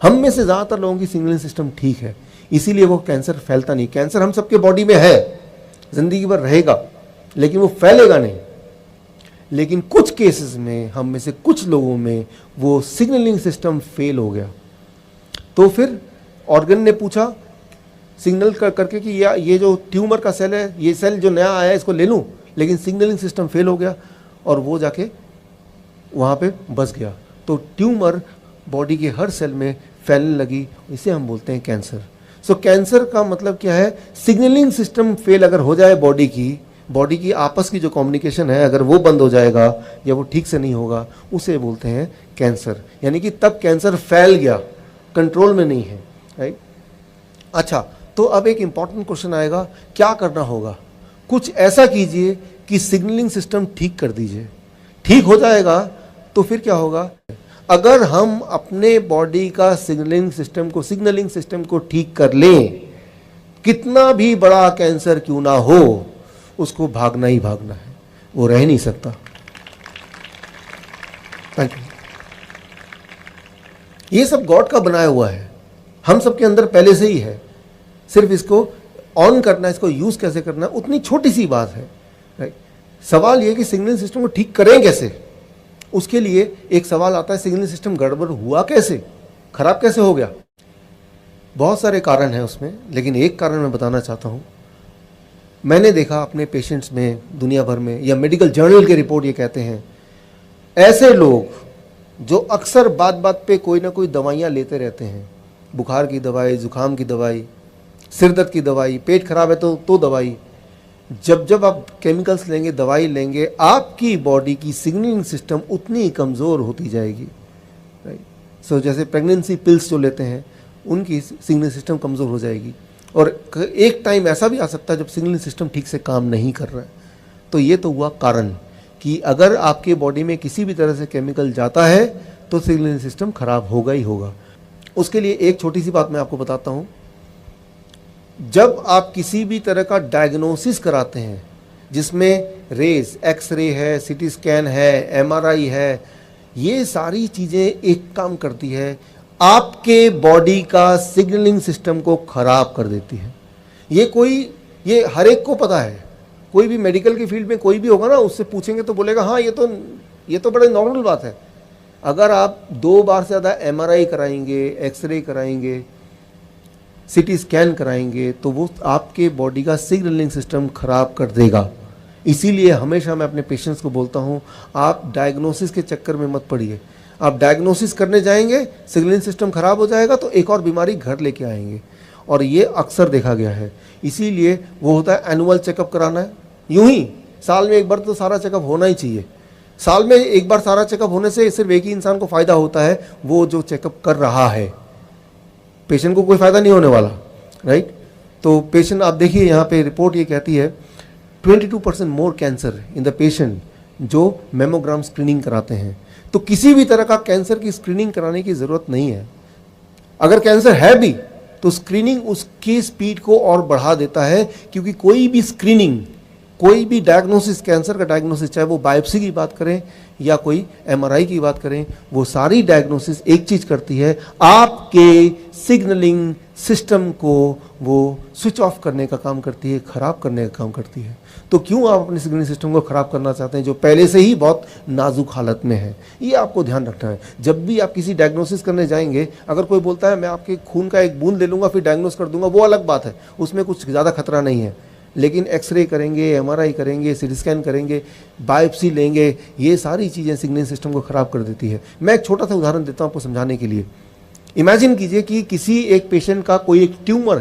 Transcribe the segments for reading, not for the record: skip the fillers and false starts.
हम में से ज़्यादातर लोगों की सिग्नलिंग सिस्टम ठीक है, इसीलिए वो कैंसर फैलता नहीं। कैंसर हम सबके बॉडी में है, ज़िंदगी भर रहेगा, लेकिन वो फैलेगा नहीं। लेकिन कुछ केसेस में, हम में से कुछ लोगों में वो सिग्नलिंग सिस्टम फेल हो गया। तो फिर ऑर्गन ने पूछा सिग्नल करके कि ये जो ट्यूमर का सेल है, ये सेल जो नया आया है इसको ले लूँ, लेकिन सिग्नलिंग सिस्टम फेल हो गया और वो जाके वहाँ पे बस गया। तो ट्यूमर बॉडी के हर सेल में फैलने लगी, इसे हम बोलते हैं कैंसर। सो कैंसर का मतलब क्या है? सिग्नलिंग सिस्टम फेल अगर हो जाए बॉडी की आपस की जो कम्युनिकेशन है, अगर वो बंद हो जाएगा या वो ठीक से नहीं होगा, उसे बोलते हैं कैंसर। यानी कि तब कैंसर फैल गया, कंट्रोल में नहीं है, राइट। अच्छा, तो अब एक इंपॉर्टेंट क्वेश्चन आएगा, क्या करना होगा? कुछ ऐसा कीजिए कि सिग्नलिंग सिस्टम ठीक कर दीजिए। ठीक हो जाएगा तो फिर क्या होगा? अगर हम अपने बॉडी का सिग्नलिंग सिस्टम को ठीक कर लें, कितना भी बड़ा कैंसर क्यों ना हो, उसको भागना ही भागना है, वो रह नहीं सकता। Thank you. ये सब गॉड का बनाया हुआ है, हम सबके अंदर पहले से ही है, सिर्फ इसको ऑन करना, इसको यूज कैसे करना, उतनी छोटी सी बात है, राइट। सवाल ये कि सिग्नलिंग सिस्टम को ठीक करें कैसे? उसके लिए एक सवाल आता है, सिग्नलिंग सिस्टम गड़बड़ हुआ कैसे, खराब कैसे हो गया? बहुत सारे कारण हैं उसमें, लेकिन एक कारण मैं बताना चाहता हूं। मैंने देखा अपने पेशेंट्स में, दुनिया भर में, या मेडिकल जर्नल के रिपोर्ट ये कहते हैं, ऐसे लोग जो अक्सर बात बात पे कोई ना कोई दवाइयाँ लेते रहते हैं, बुखार की दवाई, जुकाम की दवाई, सिर दर्द की दवाई, पेट खराब है तो दवाई। जब आप केमिकल्स लेंगे, दवाई लेंगे, आपकी बॉडी की सिग्नलिंग सिस्टम उतनी ही कमज़ोर होती जाएगी, राइट। सो जैसे प्रेगनेंसी पिल्स जो लेते हैं, उनकी सिग्नलिंग सिस्टम कमज़ोर हो जाएगी, और एक टाइम ऐसा भी आ सकता है जब सिग्नलिंग सिस्टम ठीक से काम नहीं कर रहा है। तो ये तो हुआ कारण कि अगर आपके बॉडी में किसी भी तरह से केमिकल जाता है तो सिग्नलिंग सिस्टम खराब होगा ही होगा। उसके लिए एक छोटी सी बात मैं आपको बताता हूँ। जब आप किसी भी तरह का डायग्नोसिस कराते हैं, जिसमें रेस, एक्सरे है, सीटी स्कैन है, एमआरआई है, ये सारी चीज़ें एक काम करती है, आपके बॉडी का सिग्नलिंग सिस्टम को खराब कर देती है। ये हर एक को पता है, कोई भी मेडिकल की फील्ड में कोई भी होगा ना, उससे पूछेंगे तो बोलेगा हाँ ये तो बड़े नॉर्मल बात है। अगर आप 2 बार से ज़्यादा एमआरआई कराएंगे, एक्सरे कराएंगे, सीटी स्कैन कराएंगे, तो वो आपके बॉडी का सिग्नलिंग सिस्टम खराब कर देगा। इसीलिए हमेशा मैं अपने पेशेंट्स को बोलता हूँ, आप डायग्नोसिस के चक्कर में मत पड़िए। आप डायग्नोसिस करने जाएंगे, सिग्नलिंग सिस्टम खराब हो जाएगा तो एक और बीमारी घर लेके आएंगे, और ये अक्सर देखा गया है। इसीलिए वो होता है एनुअल चेकअप कराना है। यूं ही साल में एक बार तो सारा चेकअप होना ही चाहिए। साल में एक बार सारा चेकअप होने से सिर्फ एक ही इंसान को फ़ायदा होता है, वो जो चेकअप कर रहा है। पेशेंट को कोई फ़ायदा नहीं होने वाला, राइट। तो पेशेंट, आप देखिए यहाँ पे रिपोर्ट ये कहती है 22% मोर कैंसर इन द पेशेंट जो मेमोग्राम स्क्रीनिंग कराते हैं। तो किसी भी तरह का कैंसर की स्क्रीनिंग कराने की ज़रूरत नहीं है। अगर कैंसर है भी तो स्क्रीनिंग उसकी स्पीड को और बढ़ा देता है, क्योंकि कोई भी स्क्रीनिंग, कोई भी डायग्नोसिस, कैंसर का डायग्नोसिस, चाहे वो बायोप्सी की बात करें या कोई एमआरआई की बात करें, वो सारी डायग्नोसिस एक चीज़ करती है, आपके सिग्नलिंग सिस्टम को वो स्विच ऑफ करने का काम करती है, ख़राब करने का काम करती है। तो क्यों आप अपने सिग्नलिंग सिस्टम को ख़राब करना चाहते हैं जो पहले से ही बहुत नाजुक हालत में है? ये आपको ध्यान रखना है। जब भी आप किसी डायग्नोसिस करने जाएंगे, अगर कोई बोलता है मैं आपके खून का एक बूंद ले लूँगा फिर डायग्नोस कर दूंगा, वो अलग बात है, उसमें कुछ ज़्यादा खतरा नहीं है। लेकिन एक्सरे करेंगे, एमआरआई करेंगे, सीटी स्कैन करेंगे, बायोप्सी लेंगे, ये सारी चीज़ें सिग्नलिंग सिस्टम को ख़राब कर देती है। मैं एक छोटा सा उदाहरण देता हूँ आपको समझाने के लिए। इमेजिन कीजिए कि किसी एक पेशेंट का कोई एक ट्यूमर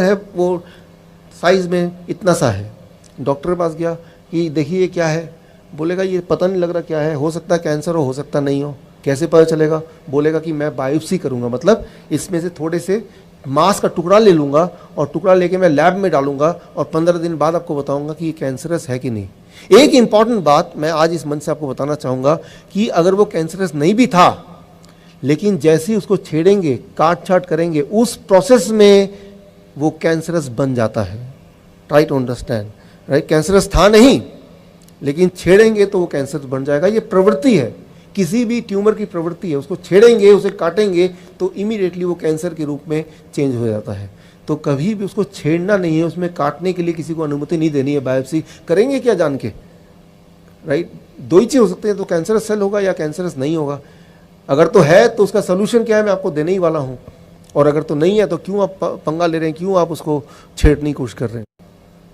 है, वो साइज़ में इतना सा है। डॉक्टर के पास गया कि देखिए क्या है, बोलेगा ये पता नहीं लग रहा क्या है, हो सकता है कैंसर हो सकता नहीं हो। कैसे पता चलेगा? बोलेगा कि मैं बायोप्सी करूँगा, मतलब इसमें से थोड़े से मांस का टुकड़ा ले लूँगा और टुकड़ा लेके मैं लैब में डालूंगा और 15 दिन बाद आपको बताऊंगा कि ये कैंसरस है कि नहीं। एक इंपॉर्टेंट बात मैं आज इस मंच से आपको बताना चाहूँगा कि अगर वो कैंसरस नहीं भी था, लेकिन जैसे ही उसको छेड़ेंगे, काट छाट करेंगे, उस प्रोसेस में वो कैंसरस बन जाता है। Try to understand, right. Cancerous था नहीं, लेकिन छेड़ेंगे तो वो कैंसर बन जाएगा। ये प्रवृत्ति है, किसी भी ट्यूमर की प्रवृत्ति है, उसको छेड़ेंगे, उसे काटेंगे तो इमीडिएटली वो कैंसर के रूप में चेंज हो जाता है। तो कभी भी उसको छेड़ना नहीं है, उसमें काटने के लिए किसी को अनुमति नहीं देनी है। बायोप्सी करेंगे क्या जान के, राइट? दो ही चीज़ हो सकती है, तो कैंसरस सेल होगा या कैंसरस नहीं होगा। अगर तो है तो उसका सोल्यूशन क्या है, मैं आपको देने ही वाला हूँ। और अगर तो नहीं है तो क्यों आप पंगा ले रहे हैं, क्यों आप उसको छेड़ने की कोशिश कर रहे हैं?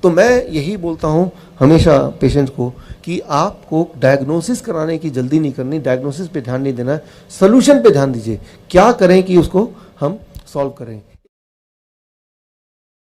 तो मैं यही बोलता हूँ हमेशा पेशेंट को कि आपको डायग्नोसिस कराने की जल्दी नहीं करनी, डायग्नोसिस पे ध्यान नहीं देना, सोल्यूशन पे ध्यान दीजिए, क्या करें कि उसको हम सॉल्व करें।